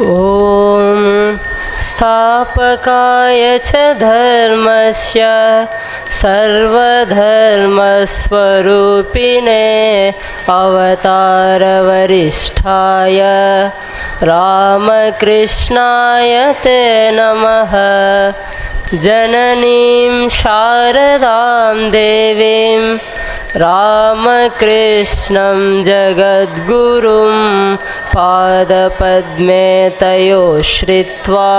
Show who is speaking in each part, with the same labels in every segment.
Speaker 1: ॐ स्थापकाय च धर्मस्य सर्वधर्मस्वरूपिणे अवतारवरिष्ठाय रामकृष्णाय ते नमः। जननीं शारदां देवीं रामकृष्णं जगद्गुरुं पादपद्मे तयो श्रित्वा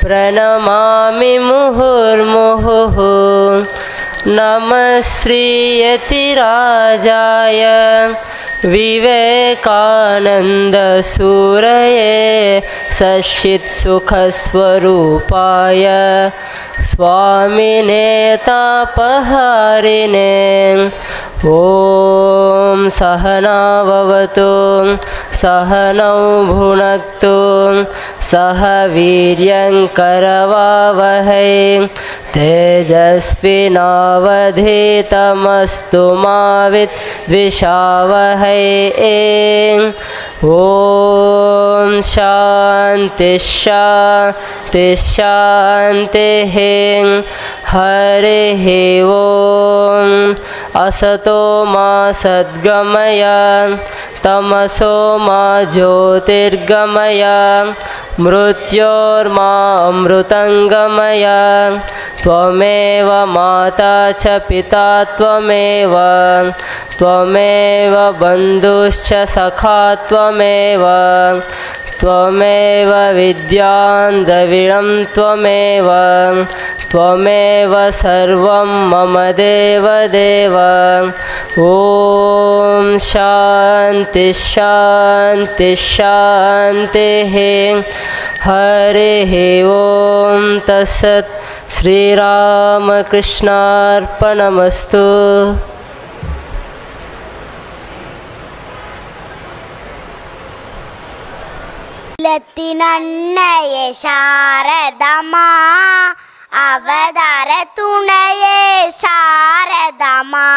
Speaker 1: प्रणमामि मुहुर्मुहुः। नमः श्रीयतिराजाय विवेकानन्दसूरये सच्चित्सुखस्वरूपाय स्वामिने तापहारिणे। ॐ सहना भवतु सहनौ भुनक्तु सह वीर्यङ्करवावहै तेजस्विनावधीतमस्तु मा विद्विषावहै। ॐ शान्ति शान्ति शान्तिः। हरिः ॐ असतो मा सद्गमय तमसो मा ज्योतिर्गमय मृत्योर्मा अमृतङ्गमय। त्वमेव माता च पिता त्वमेव त्वमेव बन्धुश्च सखा त्वमेव त्वमेव विद्यां द्रविणं त्वमेव त्वमेव सर्वं मम देवदेव। ॐ शान्ति शान्ति शान्तिः। हरिः ॐ तत्सत्। श्रीरामकृष्णार्पणमस्तु।
Speaker 2: அகிலத்தினன்னையே சாரதமா அவதார துணையே சாரதமா.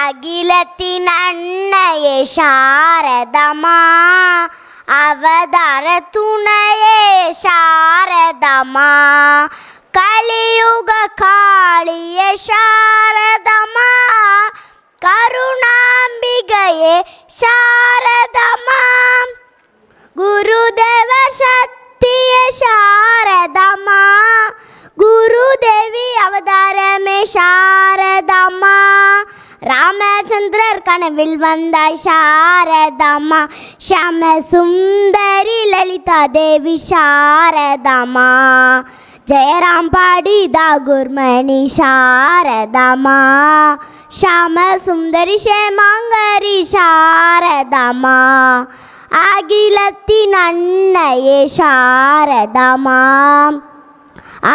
Speaker 2: அகிலத்தினன்னையே சாரதமா அவதார துணையே சாரதமா. கலியுக காளியே சாரதமா கருணாம்பிகையே சாரதமா. குருதேவ சக்தியே சாரதமா குருதேவி அவதாரமே சாரதமா. ராமச்சந்திரர் கனவில் வந்தாய் சாரதமா. ஷாம சுந்தரி லலிதா தேவி சாரதமா. ஜெயராம் பாடிதா குர்மணி சாரதமா. ஷாம சுந்தரி ஷேமாங்கரி சாரதமா. அகிலத்தின் அன்னையே சாரதமா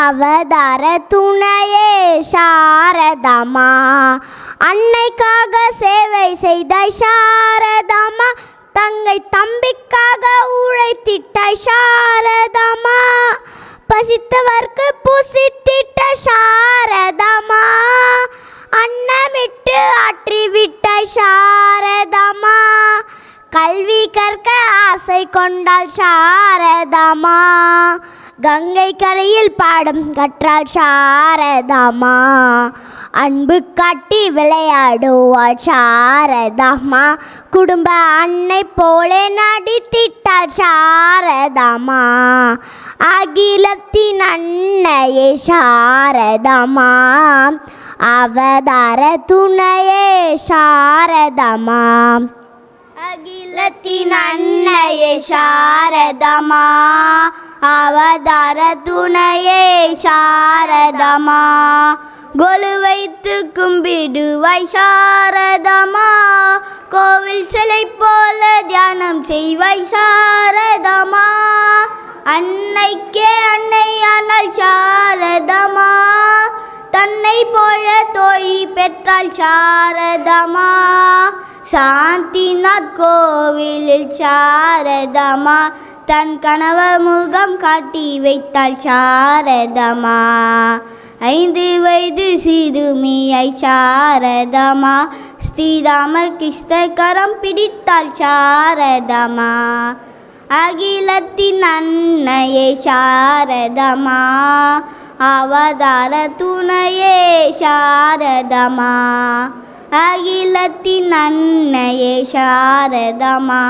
Speaker 2: அவதார துணையே சாரதமா. அன்னைக்காக சேவை செய்தாய் சாரதமா. தங்கை தம்பிக்காக உழைத்திட்டாய் சாரதமா. பசித்தவர்க்கு புசித்திட்ட சாரதமா. அன்னமிட்டு ஆற்றிவிட்டாய் சாரதமா. கல்வி கற்க ஆசை கொண்டாள் சாரதமா. கங்கை கரையில் பாடம் கற்றாள் சாரதமா. அன்பு காட்டி விளையாடுவாள் சாரதமா. குடும்ப அன்னை போலே நடித்திட்டாள் சாரதமா. அகிலத்தின் அன்னையே சாரதமா அவதார துணையே சாரதமா. அகிலத்தின் அன்னையே சாரதமா அவதார துணையே சாரதமா. கொலு வைத்து கும்பிடுவாய் சாரதமா. கோவில் சிலை போல தியானம் செய்வாய் சாரதமா. அன்னைக்கே அன்னையானாள் சாரதமா. தன்னை போல தோழி பெற்றாள் சாரதமா. சாந்திநாத் கோவிலில் சாரதமா. தன் கணவர் முகம் காட்டி வைத்தாள் சாரதமா. 5 வயது சிறுமியை சாரதமா. ஸ்ரீராமகிருஷ்ண கரம் பிடித்தாள் சாரதமா. அகிலத்தின் அன்னையே சாரதமா அவதார துணையே சாரதமா அகிலத்தின் அன்னையே சாரதமா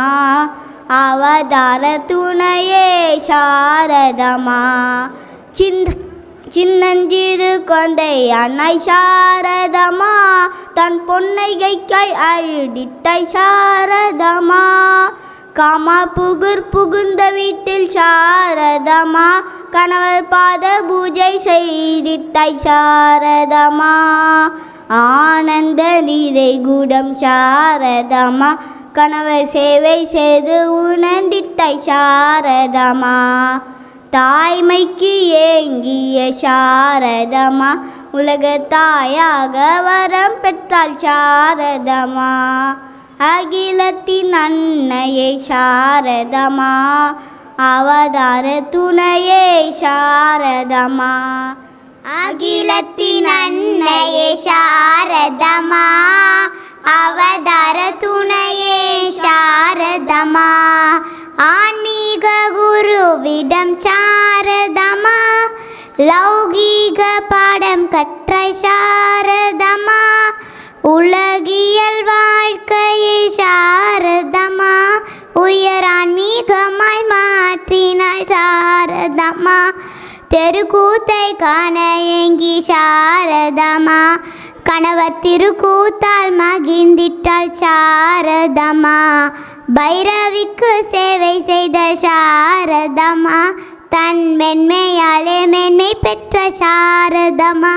Speaker 2: அவதார துணையே சாரதமா சின்னஞ்சிறு கொந்தை அன்னை சாரதமா தன் பொன்னைகைக்காய் அழுடிட்டை சாரதமா காமா புகுந்த வீட்டில் சாரதமா கணவர் பாத பூஜை செய்திட்டை சாரதமா ஆனந்த நீரை கூடம் சாரதமா கணவர் சேவை செய்து உணர்ந்திட்டை சாரதமா தாய்மைக்கு ஏங்கிய சாரதமா உலக தாயாக வரம் பெற்றாள் சாரதமா அகிலத்தின் அன்னையே சாரதமா அவதார துணையே சாரதமா
Speaker 3: அகிலத்தின் அன்னையே சாரதமா அவதார துணையே சாரதமா ஆன்மீக குருவிடம் சாரதமா லௌகீக பாடம் கற்ற சாரதமா உலகியல் வாழ்க்கையை சாரதமா உயர் ஆன்மீகமாய் மாற்றினாய் சாரதமா தெருக்கூத்தை காண ஏங்கி சாரதமா கணவர் திருக்கூத்தால் மகிழ்ந்திட்டாள் சாரதமா பைரவிக்கு சேவை செய்த சாரதமா தன் மென்மையாலே மென்மை பெற்ற சாரதமா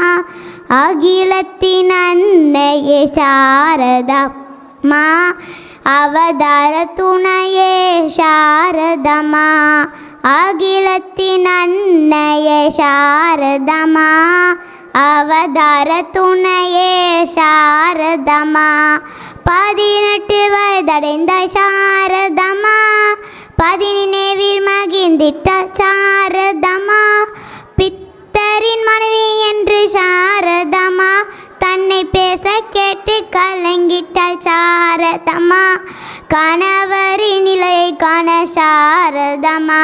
Speaker 3: அகிலத்தின் அன்னையே சாரதமா அவதார துணையே சாரதமா அகிலத்தின் அன்னையே சாரதமா அவதார துணையே சாரதமா 18 வயதடைந்த சாரதமா 17 மகிழ்ந்திட்ட சாரதமா பித்தரின் மனைவி என்று சாரதமா தன்னை பேச கேட்டு கலங்கிட்டாள் சாரதமா கணவரின் நிலையை காண சாரதமா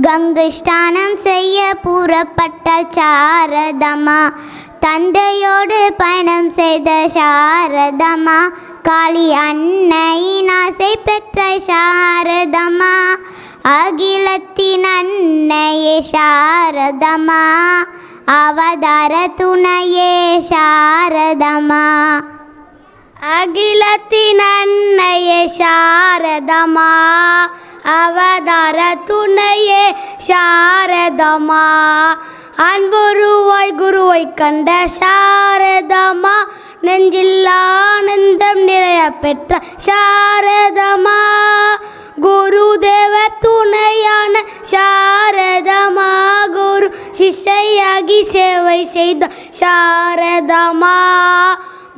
Speaker 3: கங்கை ஸ்நானம் செய்ய புறப்பட்டாள் சாரதமா தந்தையோடு பயணம் செய்த சாரதமா காளி அன்னையின் ஆசை பெற்ற சாரதமா அகிலத்தின் அன்னையே சாரதமா அவதார துணையே சாரதமா
Speaker 2: அகிலத்தின் அன்னையே சாரதமா அவதார துணையே சாரதமா அன்புருவாய் குருவை கண்ட சாரதமா நெஞ்சில் ஆனந்தம் நிறைய பெற்ற சாரதமா குருதேவ துணையான சாரதமா குரு சிஷ்யாகி சேவை செய்த சாரதமா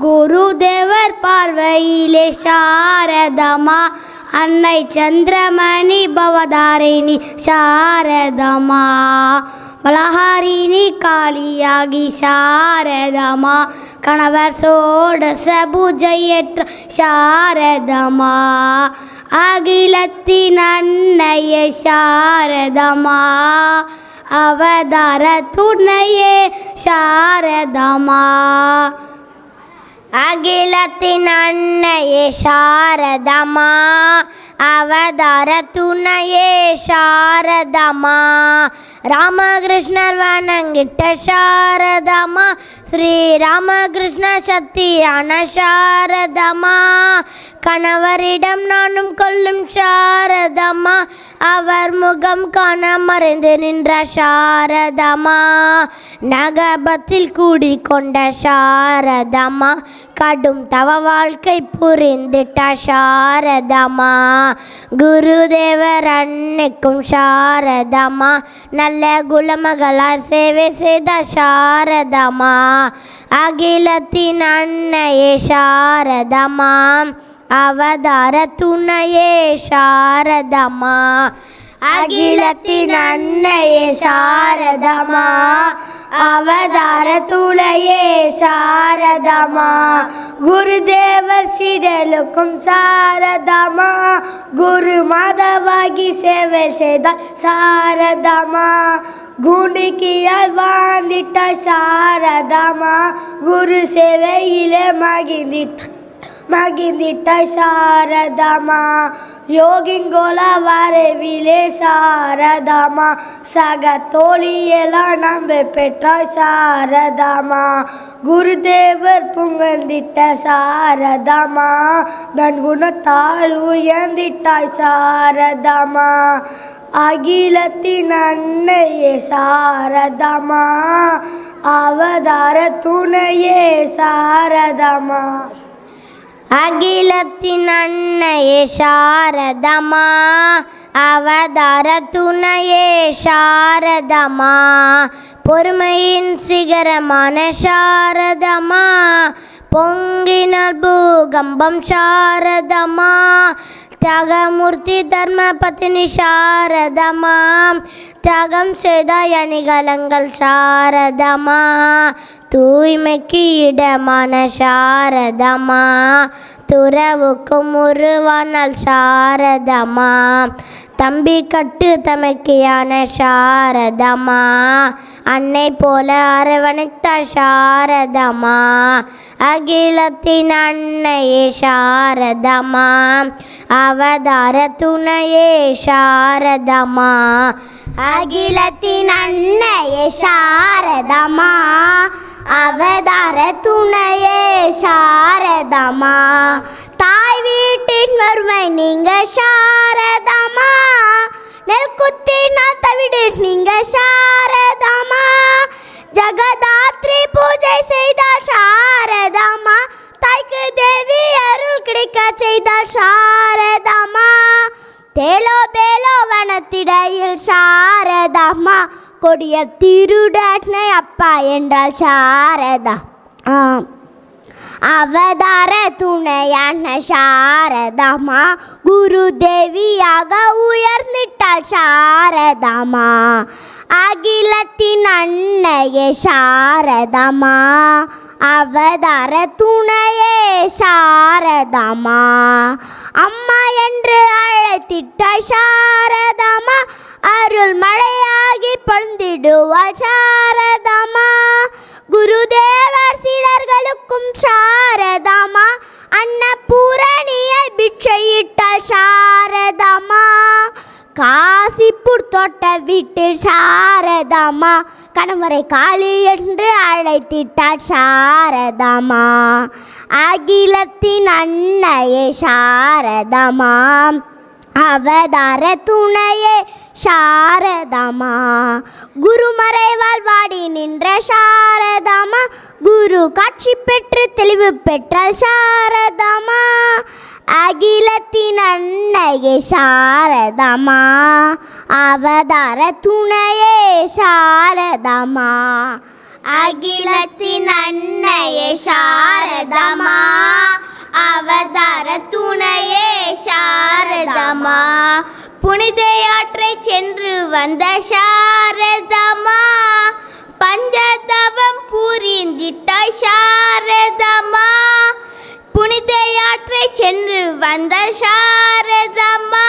Speaker 2: குருதேவர் பார்வையிலே சாரதமா அன்னை சந்திரமணி பவதாரிணி சாரதமா பலஹாரிணி காளியாகி சாரதமா கணவர் சோடச பூஜையேற்ற சாரதமா அகிலத்தின் அன்னையே சாரதமா அவதார துணையே சாரதமா
Speaker 3: அகிலத்தின் அன்னையே சாரதமா அவதார துணையே சாரதமா ராமகிருஷ்ணர் வணங்கிட்ட சாரதமா ஸ்ரீ ராமகிருஷ்ண சக்தியான சாரதமா கணவரிடம் நானும் கொள்ளும் சாரதமா அவர் முகம் காண மறைந்து நின்ற சாரதமா நகபத்தில் கூடிக்கொண்ட சாரதமா கடும் தவ வாழ்க்கை புரிந்திட்ட சாரதமா குருதேவர் அன்னைக்கும் சாரதமா நல்ல குலமகளார் சேவை செய்த சாரதமா அகிலத்தின் அன்னையே சாரதமா அவதார துணையே சாரதமா அகிலத்தின் அன்னையே சாரதமா அவதார துணையே சாரதமா குருதேவர் சீடலுக்கும் சாரதமா குரு மாதவாகி சேவை செய்தால் சாரதமா குண்டிக்கியால் வாழ்ந்திட்டாய் சாரதமா குரு சேவையிலே மகிழ்ந்திட்டாய் சாரதமா யோகிங்கோல வரவிலே சாரதமா சக தோழியெல்லாம் நம்ப பெற்றாய் சாரதமா குருதேவர் புகழ்ந்திட்ட சாரதமா நன்குணத்தால் உயர்ந்திட்டாய் சாரதமா அகிலத்தின் அன்னையே சாரதமா அவதார துணையே சாரதமா அகிலத்தின் அன்னையே சாரதமா அவதார துணையே சாரதமா பொறுமையின் சிகரமான சாரதமா பொங்கினால் பூகம்பம் சாரதமா தியாகமூர்த்தி தர்ம பத்தினி சாரதமா தியாகம் செய்த அணிகலங்கள் சாரதமா தூய்மைக்கு இடமான சாரதமா துறவுக்கும் உருவானால் சாரதமா தம்பி கட்டு தமக்கையான சாரதமா அன்னை போல அரவணைத்த சாரதமா அகிலத்தின் அன்னையே சாரதமா அவதார துணையே சாரதமா அகிலத்தின் அன்னையே சாரதமா அவதார துணையே சாரதமா தாய் வீட்டின் வறுமை நீங்க சாரதமா நெல் குத்தினால் தவிடு நீங்க சாரதமா ஜகதாத்ரி பூஜை செய்தால் சாரதமா தாய்க்கு தேவி அருள் கிடைக்க செய்தால் சாரதமா தேலோ பேலோ வனத்திடையில் சாரதமா கொடிய திருடனை அப்பா என்றால் சாரதா அவதார துணையான சாரதமா குரு தேவியாக உயர்ந்திட்டாள் சாரதமா அகிலத்தின் அன்னையே சாரதமா அவதார துணையே சாரதமா அம்மா என்று அழைத்திட்டாய் சாரதமா அருள் மழையாகி பொழுந்திடுவாள் சாரதமா குருதேவர் சீடர்களுக்கும் சாரதமா அன்னபூரணியை பிட்சையிட்டாள் சாரதமா காசிப்பூர் தோட்ட வீட்டில் சாரதமா கணவரை காளி என்று அழைத்திட்டாள் சாரதமா அகிலத்தின் அன்னையே சாரதமா அவதார துணையே சாரதமா குருமறைவால் வாடி நின்ற சாரதமா குரு காட்சி பெற்று தெளிவு பெற்றால் சாரதமா அகிலத்தின் அன்னையே சாரதமா அவதார துணையே சாரதமா அகிலத்தின் அன்னையே சாரதமா அவதார துணையே சாரதமா புனித யாற்றை சென்று வந்த சாரதமா பஞ்சதவம் புரிந்திட்டாய் சாரதமா புனித யாற்றை சென்று வந்த சாரதமா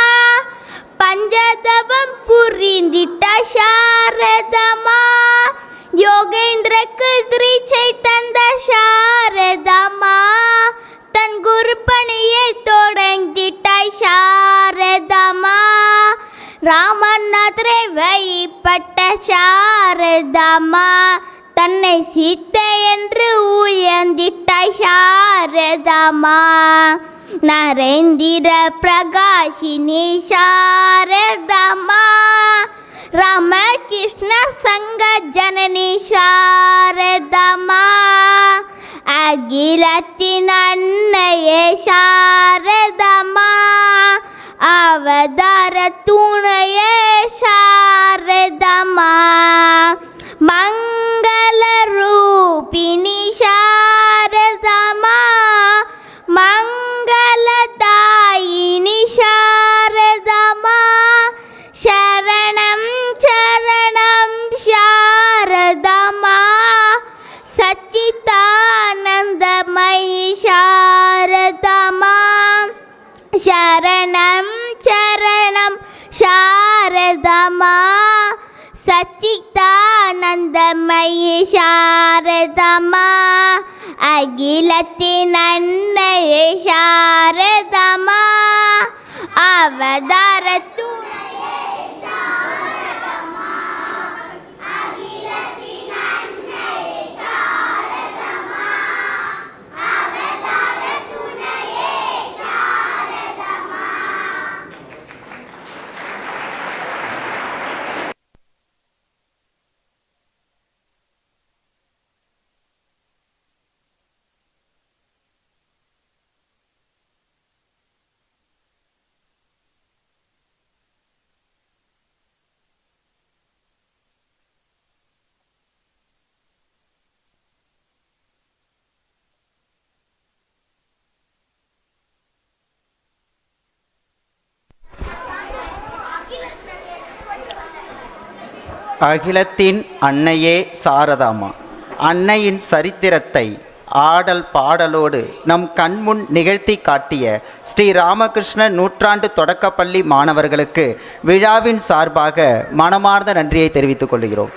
Speaker 3: பஞ்சதவம் புரிந்திட்டாய் சாரதமா யோகேந்திரக்கு திரீச்சை தந்த சாரதமா தன் குரு பணியை தொடங்கிட்டாய் சாரதமா ராமநாதரை வழிபட்ட சாரதமா தன்னை சீத்தை என்று உயர்ந்திட்டாய் சாரதமா நரேந்திர பிரகாஷினி சாரதமா ராமகிருஷ்ண சங்க ஜனனி சாரதமா அகிலத்தின் அன்னையே சாரதமா அவதார துணையே சாரதமா மங்கள ரூபிணி சாரதமா மங்களதாயினி சாரதமா சாரதமா சச்சிதானந்தமயி சாரதமா அகிலத்தின் அன்னையே சாரதமா அவதார துணையே சாரதமா அகிலத்தின் அன்னையே சாரதமா அவதார துணையே சாரதமா.
Speaker 4: அகிலத்தின் அன்னையே சாரதாமா அன்னையின் சரித்திரத்தை ஆடல் பாடலோடு நம் கண்முன் நிகழ்த்தி காட்டிய ஸ்ரீ ராமகிருஷ்ண நூற்றாண்டு தொடக்கப்பள்ளி மாணவர்களுக்கு விழாவின் சார்பாக மனமார்ந்த நன்றியை தெரிவித்துக் கொள்கிறோம்.